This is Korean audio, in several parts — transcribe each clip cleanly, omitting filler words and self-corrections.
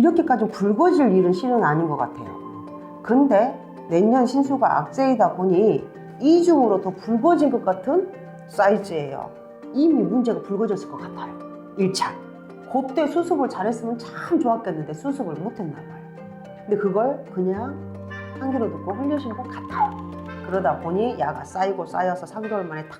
이렇게까지 붉어질 일은 실은 아닌 것 같아요. 근데 내년 신수가 악재이다 보니 이중으로 더 붉어진 것 같은 사이즈예요. 이미 문제가 붉어졌을 것 같아요. 1차. 그때 수습을 잘했으면 참 좋았겠는데 수습을 못했나 봐요. 근데 그걸 그냥 한 귀로 듣고 흘리신 것 같아요. 그러다 보니 야가 쌓이고 쌓여서 3개월 만에 탁.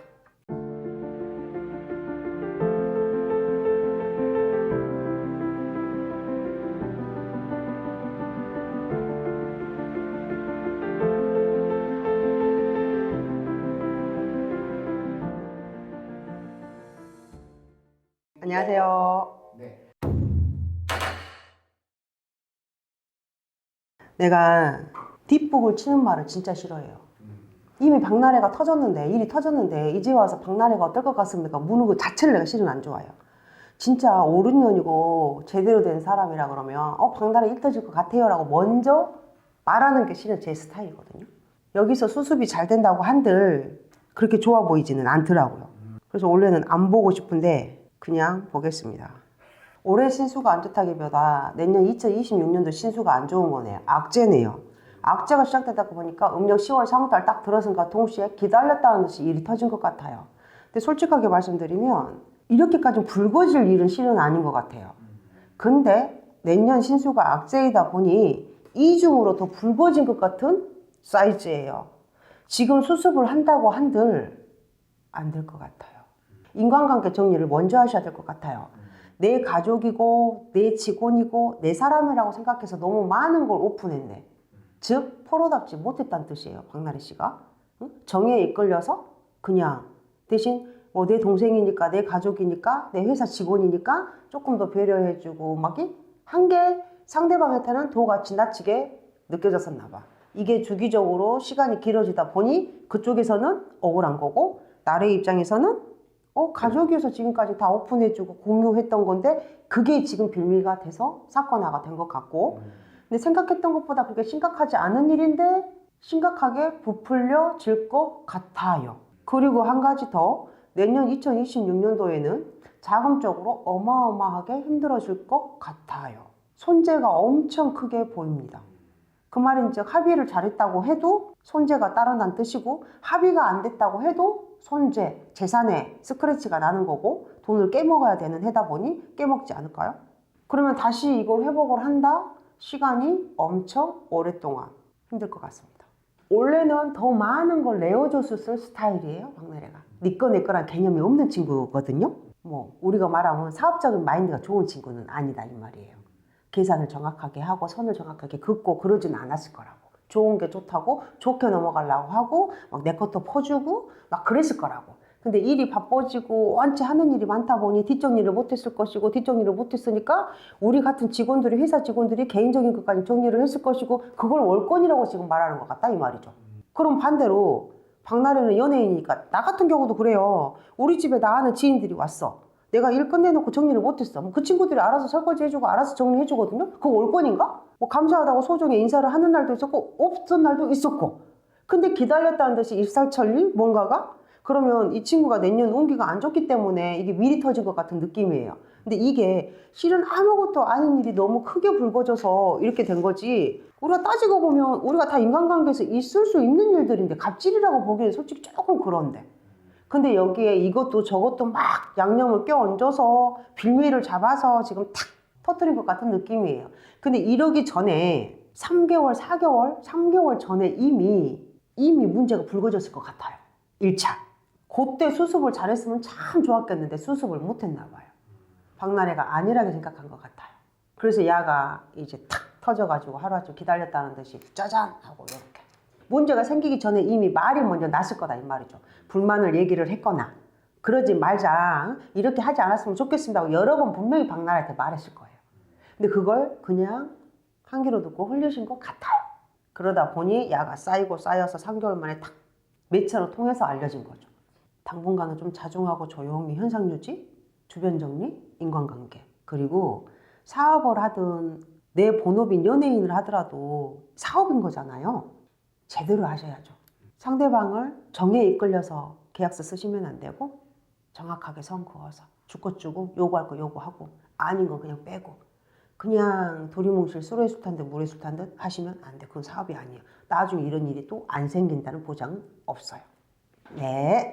안녕하세요. 네. 내가 뒷북을 치는 말을 진짜 싫어해요. 이미 박나래가 터졌는데, 일이 터졌는데 이제 와서 박나래가 어떨 것 같습니까? 무는 그 자체를 내가 실은 안 좋아해요. 진짜 옳은 년이고 제대로 된 사람이라 그러면 박나래 일 터질 것 같아요 라고 먼저 말하는 게 실은 제 스타일이거든요. 여기서 수습이 잘 된다고 한들 그렇게 좋아 보이지는 않더라고요. 그래서 원래는 안 보고 싶은데 그냥 보겠습니다. 올해 신수가 안 좋다기보다 내년 2026년도 신수가 안 좋은 거네요. 악재네요. 악재가 시작되다 보니까 음력 10월 3월달 딱 들어선과 동시에 기다렸다는 듯이 일이 터진 것 같아요. 근데 솔직하게 말씀드리면 이렇게까지 붉어질 일은 실은 아닌 것 같아요. 근데 내년 신수가 악재이다 보니 이중으로 더 붉어진 것 같은 사이즈예요. 지금 수습을 한다고 한들 안 될 것 같아요. 인간관계 정리를 먼저 하셔야 될 것 같아요. 내 가족이고 내 직원이고 내 사람이라고 생각해서 너무 많은 걸 오픈했네. 즉 프로답지 못했다는 뜻이에요. 박나래 씨가. 정에 이끌려서 그냥 대신 내 동생이니까 내 가족이니까 내 회사 직원이니까 조금 더 배려해주고 막 한 게 상대방한테는 더 지나치게 느껴졌었나 봐. 이게 주기적으로 시간이 길어지다 보니 그쪽에서는 억울한 거고 나의 입장에서는 가족이어서 지금까지 다 오픈해주고 공유했던 건데 그게 지금 빌미가 돼서 사건화가 된 것 같고 근데 생각했던 것보다 그렇게 심각하지 않은 일인데 심각하게 부풀려질 것 같아요. 그리고 한 가지 더 내년 2026년도에는 자금적으로 어마어마하게 힘들어질 것 같아요. 손재가 엄청 크게 보입니다. 그 말인즉 합의를 잘했다고 해도 손재가 따라난 뜻이고 합의가 안 됐다고 해도 손재, 재산에 스크래치가 나는 거고 돈을 깨먹어야 되는 해다 보니 깨먹지 않을까요? 그러면 다시 이걸 회복을 한다? 시간이 엄청 오랫동안 힘들 것 같습니다. 원래는 더 많은 걸 내어줬을 스타일이에요, 박나래가. 네 거 내 거란 개념이 없는 친구거든요. 우리가 말하면 사업적인 마인드가 좋은 친구는 아니다 이 말이에요. 계산을 정확하게 하고 선을 정확하게 긋고 그러진 않았을 거라고. 좋은 게 좋다고 좋게 넘어가려고 하고 막 내 것도 퍼주고 막 그랬을 거라고. 근데 일이 바빠지고 원체 하는 일이 많다 보니 뒷정리를 못했을 것이고 뒷정리를 못했으니까 우리 같은 직원들이 회사 직원들이 개인적인 것까지 정리를 했을 것이고 그걸 월권이라고 지금 말하는 것 같다 이 말이죠. 그럼 반대로 박나래는 연예인이니까 나 같은 경우도 그래요. 우리 집에 나 아는 지인들이 왔어. 내가 일 끝내놓고 정리를 못했어. 그 친구들이 알아서 설거지 해주고 알아서 정리해주거든요. 그거 월권인가? 감사하다고 소정의 인사를 하는 날도 있었고 없던 날도 있었고 근데 기다렸다는 듯이 일사천리 뭔가가 그러면 이 친구가 내년 운기가 안 좋기 때문에 이게 미리 터진 것 같은 느낌이에요. 근데 이게 실은 아무것도 아닌 일이 너무 크게 불거져서 이렇게 된 거지 우리가 따지고 보면 우리가 다 인간관계에서 있을 수 있는 일들인데 갑질이라고 보기에는 솔직히 조금 그런데 근데 여기에 이것도 저것도 막 양념을 껴얹어서 빌미를 잡아서 지금 탁 터뜨린 것 같은 느낌이에요. 근데 이러기 전에 3개월, 4개월, 3개월 전에 이미 문제가 불거졌을 것 같아요. 1차. 그때 수습을 잘했으면 참 좋았겠는데 수습을 못했나 봐요. 박나래가 안일하게 생각한 것 같아요. 그래서 야가 이제 탁 터져가지고 하루아침 기다렸다는 듯이 짜잔 하고 이렇게. 문제가 생기기 전에 이미 말이 먼저 났을 거다 이 말이죠. 불만을 얘기를 했거나 그러지 말자 이렇게 하지 않았으면 좋겠습니다 하고 여러 번 분명히 박나래한테 말했을 거예요. 근데 그걸 그냥 한 귀로 듣고 흘리신 것 같아요. 그러다 보니 야가 쌓이고 쌓여서 3개월 만에 탁 매체로 통해서 알려진 거죠. 당분간은 좀 자중하고 조용히 현상 유지, 주변 정리, 인간관계 그리고 사업을 하든 내 본업인 연예인을 하더라도 사업인 거잖아요. 제대로 하셔야죠. 상대방을 정에 이끌려서 계약서 쓰시면 안 되고 정확하게 선 그어서 줄 거 주고 요구할 거 요구하고 아닌 거 그냥 빼고 그냥 도리뭉실 쏘레 술 탄 듯 물에 술 탄 듯 하시면 안 돼. 그건 사업이 아니에요. 나중에 이런 일이 또 안 생긴다는 보장은 없어요. 네.